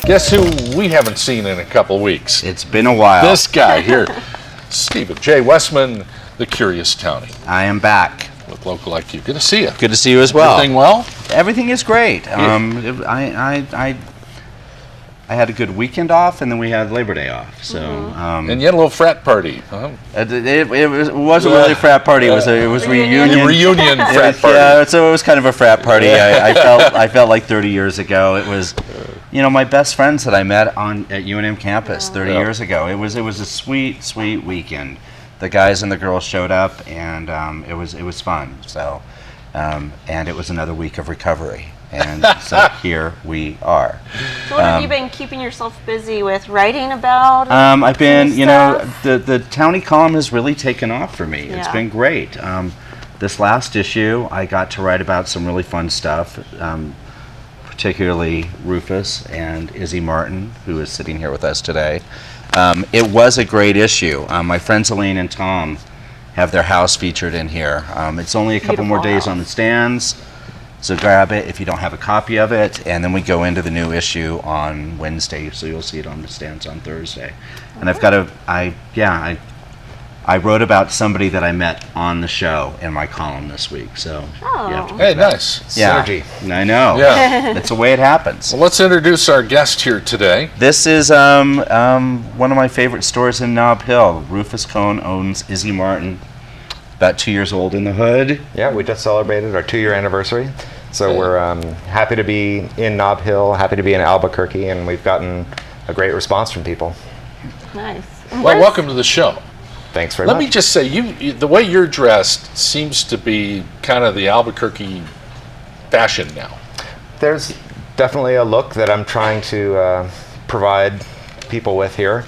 Guess who we haven't seen in a couple weeks? It's been a while. This guy here, Stephen J. Westman, the Curious Townie. I am back. With Local IQ. Good to see you. Good to see you as well. Everything well? Everything is great. Yeah. I had a good weekend off, and then we had Labor Day off. So, and you had a little frat party. Huh? it wasn't really a frat party. It was reunion. A reunion frat party. Yeah, so it was kind of a frat party. I felt like 30 years ago. It was, my best friends that I met at UNM campus 30 years ago. It was a sweet, sweet weekend. The guys and the girls showed up, and it was fun. So, and it was another week of recovery. And so here we are. So what have you been keeping yourself busy with? Writing about? I've been, the Townie column has really taken off for me. Yeah. It's been great. This last issue, I got to write about some really fun stuff, particularly Rufus and Izzy Martin, who is sitting here with us today. It was a great issue. My friends Elaine and Tom have their house featured in here. It's only a couple more days on the stands. So grab it if you don't have a copy of it, and then we go into the new issue on Wednesday, so you'll see it on the stands on Thursday. And I've got I wrote about somebody that I met on the show in my column this week. So hey, nice. Yeah. Synergy. I know. Yeah. That's the way it happens. Well, let's introduce our guest here today. This is one of my favorite stores in Nob Hill. Rufus Cohen owns Izzy Martin. About 2 years old in the hood. Yeah, we just celebrated our 2-year anniversary. So we're happy to be in Nob Hill, happy to be in Albuquerque, and we've gotten a great response from people. Nice. Well, welcome to the show. Thanks very much. Let me just say, the way you're dressed seems to be kind of the Albuquerque fashion now. There's definitely a look that I'm trying to provide people with here.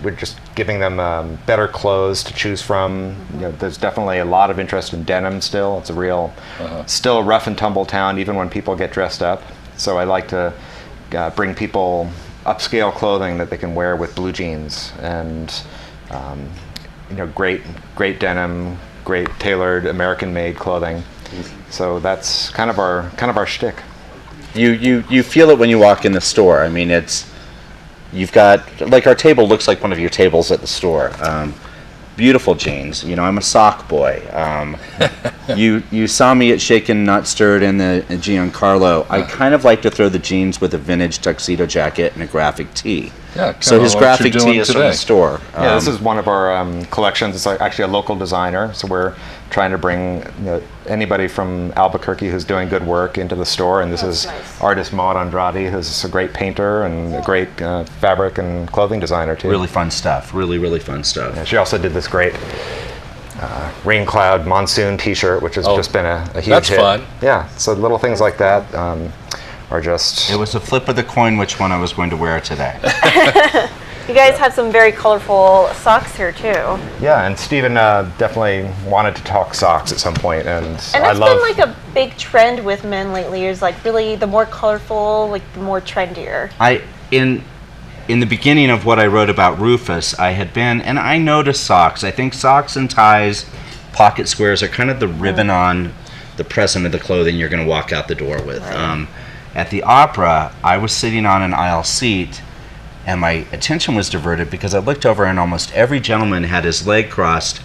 We're just giving them better clothes to choose from. There's definitely a lot of interest in denim still. It's a real, still a rough and tumble town, even when people get dressed up. So I like to bring people upscale clothing that they can wear with blue jeans and great denim, great tailored American-made clothing. So that's kind of our shtick. You feel it when you walk in the store. I mean, you've got, like, our table looks like one of your tables at the store. Beautiful jeans. I'm a sock boy. You saw me at Shaken Not Stirred in the Giancarlo. I kind of like to throw the jeans with a vintage tuxedo jacket and a graphic tee. Yeah, so his graphic tee is from the store. Yeah, this is one of our collections. It's actually a local designer, so we're trying to bring anybody from Albuquerque who's doing good work into the store. And this is nice. Artist Maud Andrade, who's a great painter and a great fabric and clothing designer too. Really fun stuff. Really, really fun stuff. Yeah, she also did this great rain cloud monsoon T-shirt, which has just been a huge hit. That's fun. Yeah, so little things like that are just... It was a flip of the coin which one I was going to wear today. You guys have some very colorful socks here too. Yeah, and Stephen definitely wanted to talk socks at some point, and that's been like a big trend with men lately. Is like really the more colorful, like the more trendier. In the beginning of what I wrote about Rufus, I had been, and I noticed socks. I think socks and ties, pocket squares are kind of the ribbon on the present of the clothing you're going to walk out the door with. Right. At the opera, I was sitting on an aisle seat, and my attention was diverted because I looked over and almost every gentleman had his leg crossed,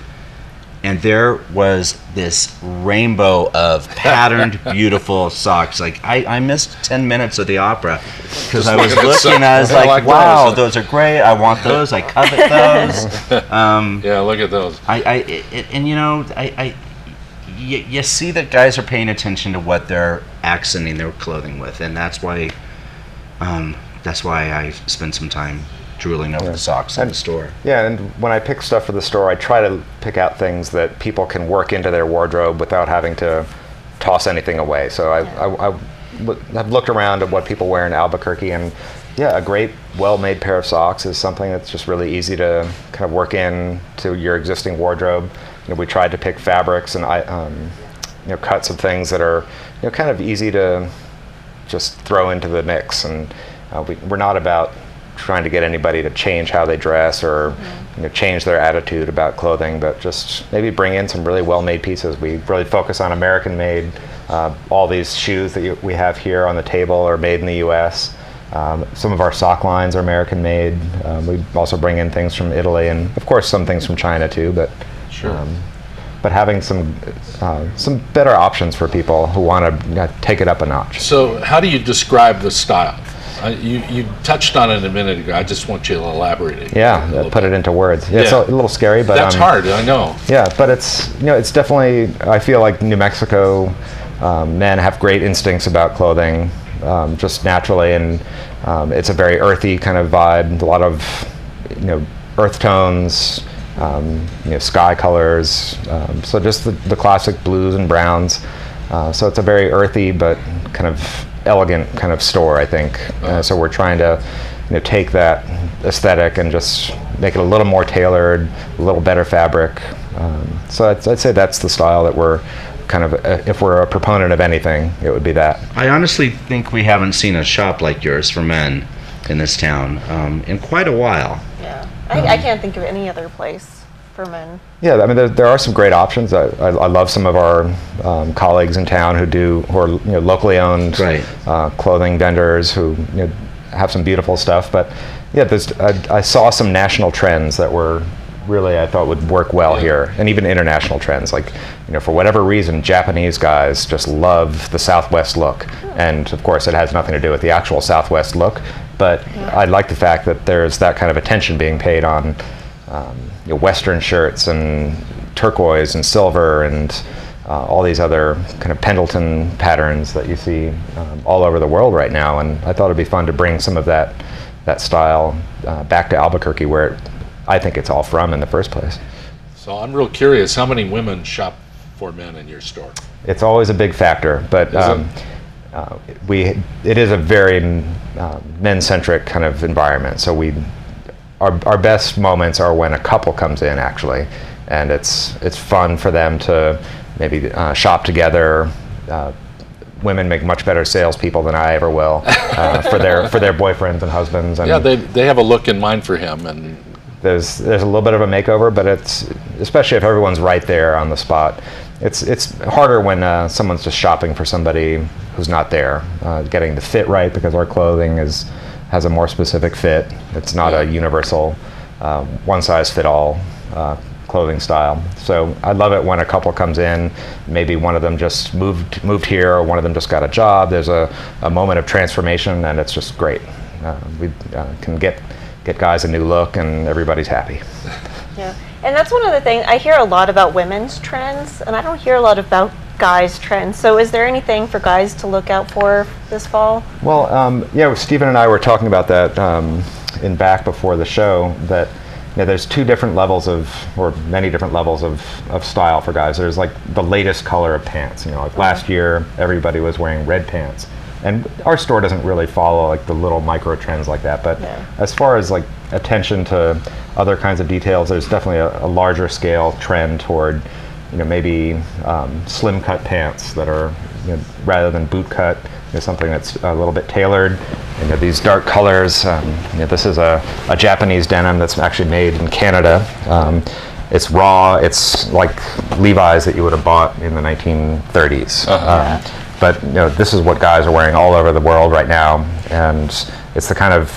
and there was this rainbow of patterned, beautiful socks. Like, I missed 10 minutes of the opera because I was looking, I was like, wow, those are great, I want those, I covet those. Yeah, look at those. You see that guys are paying attention to what they're accenting their clothing with, and that's why I spend some time drooling over the socks in the store. Yeah, and when I pick stuff for the store, I try to pick out things that people can work into their wardrobe without having to toss anything away. So I've looked around at what people wear in Albuquerque, and a great, well-made pair of socks is something that's just really easy to kind of work in to your existing wardrobe. We tried to pick fabrics and cuts of things that are kind of easy to just throw into the mix, and we're not about trying to get anybody to change how they dress or change their attitude about clothing, but just maybe bring in some really well-made pieces. We really focus on American-made. All these shoes that we have here on the table are made in the U.S. Some of our sock lines are American made. We also bring in things from Italy, and of course some things from China too. But Sure. but having some better options for people who want to take it up a notch. So how do you describe the style? You touched on it a minute ago. I just want you to elaborate it. Yeah, put it into words. Yeah, it's Yeah. a little scary, but That's hard, I know. Yeah, but it's it's definitely. I feel like New Mexico men have great instincts about clothing, just naturally, and it's a very earthy kind of vibe. A lot of earth tones, sky colors. So just the classic blues and browns. So it's a very earthy but kind of elegant kind of store, I think. So we're trying to take that aesthetic and just make it a little more tailored, a little better fabric. So I'd say that's the style that we're kind of, if we're a proponent of anything, it would be that. I honestly think we haven't seen a shop like yours for men in this town in quite a while. Yeah. I can't think of any other place for men. Yeah, I mean, there are some great options. I love some of our colleagues in town who are locally owned Right. clothing vendors who have some beautiful stuff. But yeah, I saw some national trends that were really, I thought, would work well here, and even international trends. Like, for whatever reason, Japanese guys just love the Southwest look, and of course, it has nothing to do with the actual Southwest look. But I like the fact that there's that kind of attention being paid on Western shirts and turquoise and silver and all these other kind of Pendleton patterns that you see all over the world right now. And I thought it'd be fun to bring some of that style back to Albuquerque, where I think it's all from in the first place. So I'm real curious, how many women shop for men in your store? It's always a big factor, but it is a very men-centric kind of environment. So our best moments are when a couple comes in, actually, and it's fun for them to maybe shop together. Women make much better salespeople than I ever will for their boyfriends and husbands. And Yeah, they have a look in mind for him, and there's a little bit of a makeover, but it's, especially if everyone's right there on the spot, it's harder when someone's just shopping for somebody who's not there, getting the fit right, because our clothing has a more specific fit. It's not a universal one-size-fit-all clothing style. So I love it when a couple comes in, maybe one of them just moved here, or one of them just got a job. There's a moment of transformation, and it's just great. We can get guys a new look, and everybody's happy. Yeah, and that's one of the things, I hear a lot about women's trends, and I don't hear a lot about guys' trends. So is there anything for guys to look out for this fall? Well, Stephen and I were talking about that in back before the show, that there's two different levels or many different levels of style for guys. There's like the latest color of pants. Like last year, everybody was wearing red pants. And our store doesn't really follow like the little micro trends like that, but as far as like attention to other kinds of details, there's definitely a larger scale trend toward, maybe slim cut pants that are, rather than boot cut, something that's a little bit tailored. These dark colors. This is a Japanese denim that's actually made in Canada. It's raw. It's like Levi's that you would have bought in the 1930s. But this is what guys are wearing all over the world right now, and it's the kind of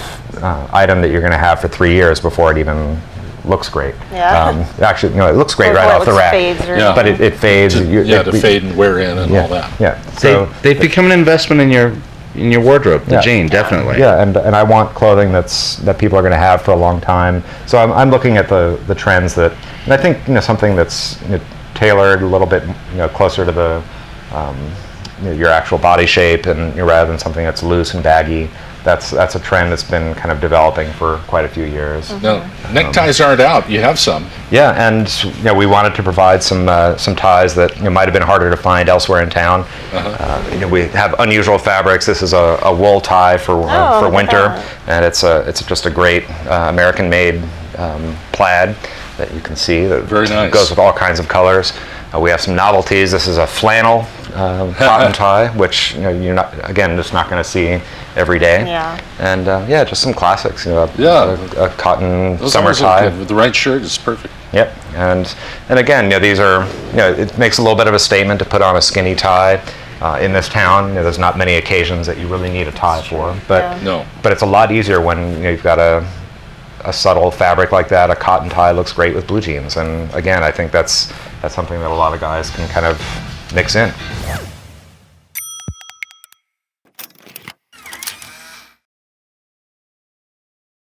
item that you're going to have for 3 years before it even looks great. Yeah. Actually, it looks great right off the rack. But it fades. To fade and wear in and all that. Yeah. So they've become an investment in your wardrobe, the jean, definitely. Yeah, and I want clothing that people are going to have for a long time. So I'm looking at the trends that, and I think something that's tailored a little bit closer to the your actual body shape, and rather than something that's loose and baggy. That's a trend that's been kind of developing for quite a few years. Now, neckties aren't out. You have some. Yeah, and we wanted to provide some ties that might have been harder to find elsewhere in town. We have unusual fabrics. This is a wool tie for winter, and it's just a great American-made plaid that you can see that Very nice. Goes with all kinds of colors. We have some novelties. This is a flannel cotton tie, which you're just not going to see every day. Yeah. And just some classics. A cotton Those summer are tie. good. With the right shirt, it's perfect. Yep. And again, these are it makes a little bit of a statement to put on a skinny tie. In this town, there's not many occasions that you really need a tie for, but Yeah. No. but it's a lot easier when you've got a subtle fabric like that. A cotton tie looks great with blue jeans, and again, I think that's something that a lot of guys can kind of mix in.